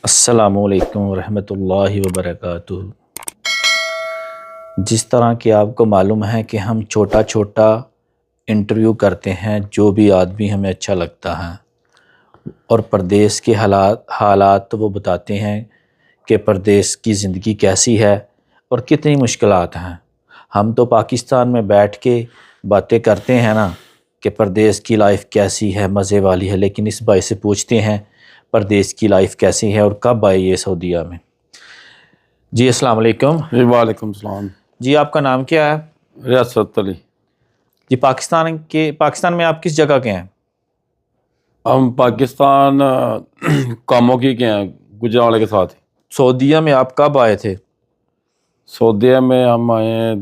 السلام علیکم ورحمۃ اللہ وبرکاتہ۔ جس طرح کہ آپ کو معلوم ہے کہ ہم چھوٹا چھوٹا انٹرویو کرتے ہیں جو بھی آدمی ہمیں اچھا لگتا ہے، اور پردیس کے حالات وہ بتاتے ہیں کہ پردیس کی زندگی کیسی ہے اور کتنی مشکلات ہیں۔ ہم تو پاکستان میں بیٹھ کے باتیں کرتے ہیں نا کہ پردیس کی لائف کیسی ہے، مزے والی ہے، لیکن اس بھائی سے پوچھتے ہیں پردیس کی لائف کیسی ہے اور کب آئی ہے سعودیہ میں۔ جی السلام علیکم۔ جی وعلیکم السلام۔ جی آپ کا نام کیا ہے؟ ریاست علی۔ جی پاکستان میں آپ کس جگہ کے ہیں؟ ہم پاکستان کاموں کی کے ہیں، گجرانوالے کے ساتھ۔ سعودیہ میں آپ کب آئے تھے؟ سعودیہ میں ہم آئے ہیں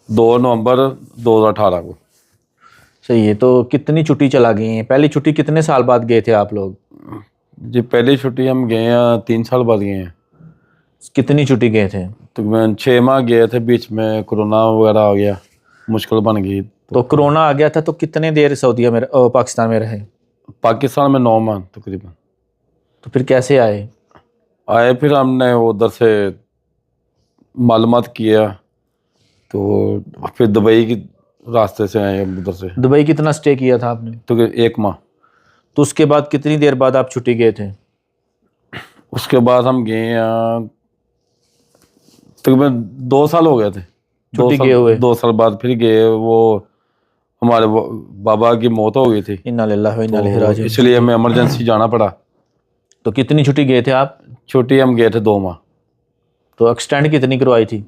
2 نومبر 2018 کو۔ صحیح ہے، تو کتنی چھٹی چلا گئی ہیں؟ پہلی چھٹی کتنے سال بعد گئے تھے آپ لوگ؟ جی پہلی چھٹی ہم گئے ہیں 3 سال بعد گئے ہیں۔ کتنی چھٹی گئے تھے؟ تقریباً 6 ماہ گئے تھے، بیچ میں کورونا وغیرہ آ گیا، مشکل بن گئی۔ تو کرونا آ گیا تھا تو کتنے دیر سعودیہ میں پاکستان میں رہے؟ پاکستان میں 9 ماہ تقریباً۔ تو پھر کیسے آئے؟ پھر ہم نے ادھر سے معلومات کیا، تو پھر دبئی کی راستے سے آئے ادھر سے۔ دبئی کتنا سٹے کیا تھا آپ نے؟ تو 1 ماہ۔ تو اس کے بعد کتنی دیر بعد آپ چھٹی گئے تھے؟ اس کے بعد ہم گئے ہیں تقریباً 2 سال ہو گئے تھے چھٹی گئے ہوئے۔ 2 سال بعد پھر گئے، وہ ہمارے بابا کی موت ہو گئی تھی، انا للہ و انا الیہ راجعون، اس لیے ہمیں ایمرجنسی جانا پڑا۔ تو کتنی چھٹی گئے تھے آپ؟ چھٹی ہم گئے تھے 2 ماہ۔ تو ایکسٹینڈ کتنی کروائی تھی؟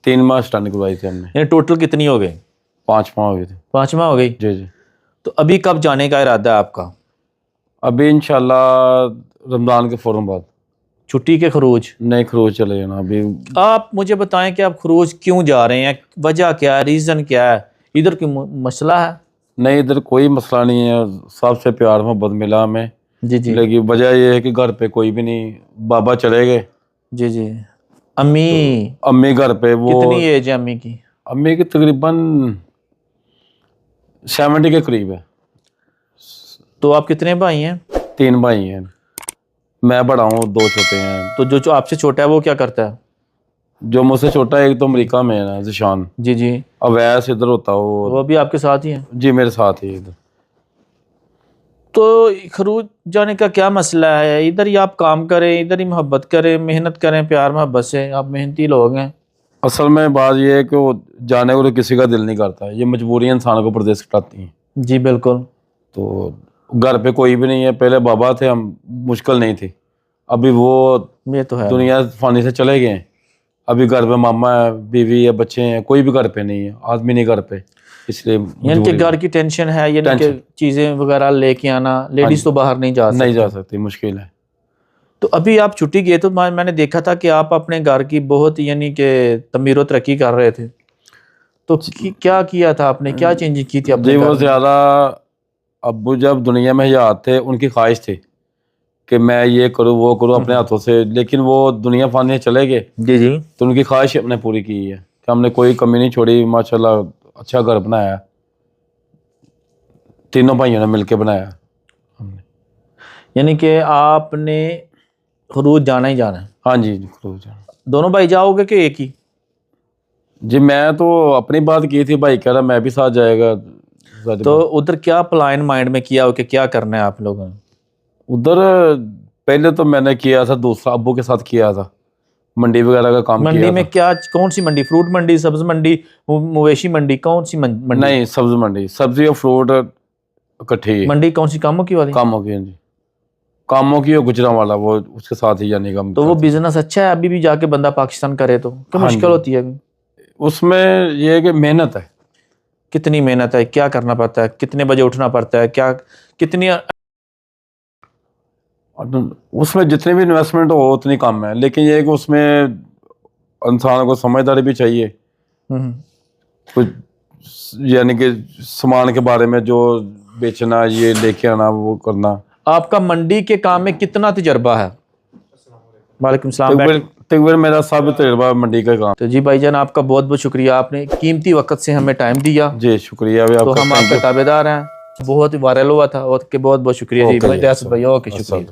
3 ماہ اسٹینڈ کروائی تھی ہم نے۔ یعنی ٹوٹل کتنی ہو گئی؟ 5 ماہ ہو گئے تھے۔ 5 ماہ ہو گئی۔ جی جی۔ تو ابھی کب جانے کا ارادہ ہے آپ کا؟ ابھی انشاءاللہ رمضان کے فوراً بعد۔ چھٹی کے خروج؟ نئے خروج چلے جانا ابھی۔ آپ مجھے بتائیں کہ آپ خروج کیوں جا رہے ہیں؟ وجہ کیا ہے؟ ریزن کیا ہے؟ ادھر کوئی مسئلہ ہے؟ نہیں، ادھر کوئی مسئلہ نہیں ہے، سب سے پیار محبت ملا ہمیں۔ جی جی۔ لیکن وجہ یہ ہے کہ گھر پہ کوئی بھی نہیں، بابا چلے گئے۔ جی جی۔ امی گھر پہ وہ کتنی ایج ہے امی کی؟ امی کی تقریباً 70 کے قریب ہے۔ تو آپ کتنے بھائی ہیں؟ 3 بھائی ہیں، میں بڑا ہوں، 2 چھوٹے ہیں۔ تو جو آپ سے چھوٹا ہے وہ کیا کرتا ہے؟ جو مجھ سے چھوٹا ہے ایک تو امریکہ میں ہے نا، ذیشان۔ جی جی۔ اویس ادھر ہوتا وہ۔ وہ بھی آپ کے ساتھ ہی ہیں؟ جی میرے ساتھ ہی ادھر۔ تو خروج جانے کا کیا مسئلہ ہے؟ ادھر ہی آپ کام کریں، ادھر ہی محبت کریں، محنت کریں پیار محبت سے، آپ محنتی لوگ ہیں۔ اصل میں بات یہ ہے کہ وہ جانے کو تو کسی کا دل نہیں کرتا، یہ مجبوریاں انسان کو پردیس کٹاتی ہیں۔ جی بالکل۔ تو گھر پہ کوئی بھی نہیں ہے، پہلے بابا تھے، ہم مشکل نہیں تھی، ابھی وہ یہ تو ہے، دنیا فانی سے چلے گئے ہیں۔ ابھی گھر پہ ماما ہے، بیوی ہے، بچے ہیں، کوئی بھی گھر پہ نہیں ہے، آدمی نہیں گھر پہ، اس لیے یعنی کہ گھر کی ٹینشن ہے، یعنی کہ چیزیں وغیرہ لے کے آنا، لیڈیز تو باہر نہیں جا سکتی، مشکل ہے۔ تو ابھی آپ چھٹی گئے تو میں نے دیکھا تھا کہ آپ اپنے گھر کی بہت یعنی کہ تعمیر و ترقی کر رہے تھے، تو کیا کیا تھا آپ نے؟ کیا چینج کی تھی اپنے جی گھر وہ میں؟ زیادہ ابو جب دنیا میں حیات تھے، ان کی خواہش تھی کہ میں یہ کروں وہ کروں اپنے ہاتھوں سے، لیکن وہ دنیا فانی سے چلے گئے۔ جی جی۔ تو ان کی خواہش ہم نے پوری کی ہے کہ ہم نے کوئی کمی نہیں چھوڑی، ماشاءاللہ اچھا گھر بنایا، تینوں بھائیوں نے مل کے بنایا ہم نے۔ یعنی کہ آپ نے خروج جانا ہی جانا ہے؟ ہاں جی خروج۔ دونوں بھائی جاؤ گے کہ ایک ہی؟ جی میں تو اپنی بات کی تھی، بھائی کہہ رہا میں بھی ساتھ جائے گا۔ تو ادھر کیا پلان مائنڈ میں کیا ہو کہ کیا کرنا ہے آپ لوگوں نے؟ ادھر پہلے تو میں نے کیا تھا دوسرا، ابو کے ساتھ کیا تھا، منڈی وغیرہ کا کام کیا۔ منڈی میں کیا، کون سی منڈی؟ فروٹ منڈی، سبز منڈی، مویشی منڈی، کون سی منڈی؟ نہیں سبز منڈی، سبزی اور فروٹ اکٹھی۔ منڈی کون سی؟ کاموں کی والی؟ کاموں کی، جی کاموں کی، اور گجرانوالہ وہ اس کے ساتھ ہی جانے کا۔ تو وہ بزنس اچھا ہے ابھی بھی جا کے بندہ پاکستان کرے تو کہ مشکل ہوتی ہے؟ اس میں یہ ہے کہ محنت ہے۔ کتنی محنت ہے؟ کیا کرنا پڑتا ہے؟ کتنے بجے اٹھنا پڑتا ہے؟ کیا کتنی؟ اس میں جتنی بھی انویسٹمنٹ ہو اتنی کم ہے، لیکن یہ ہے کہ اس میں انسان کو سمجھداری بھی چاہیے، کچھ یعنی کہ سامان کے بارے میں جو بیچنا، یہ لے کے آنا، وہ کرنا۔ آپ کا منڈی کے کام میں کتنا تجربہ ہے؟ وعلیکم السلام۔ تقریباً میرا سب تجربہ منڈی کا کام۔ تو جی بھائی جان آپ کا بہت بہت شکریہ، آپ نے قیمتی وقت سے ہمیں ٹائم دیا۔ جی شکریہ بھی آپ تو کا، ہم آپ کے تابع دار ہیں، بہت وائرل ہوا تھا، اور بہت بہت شکریہ جی ریاست بھائی، اوکے شکریہ۔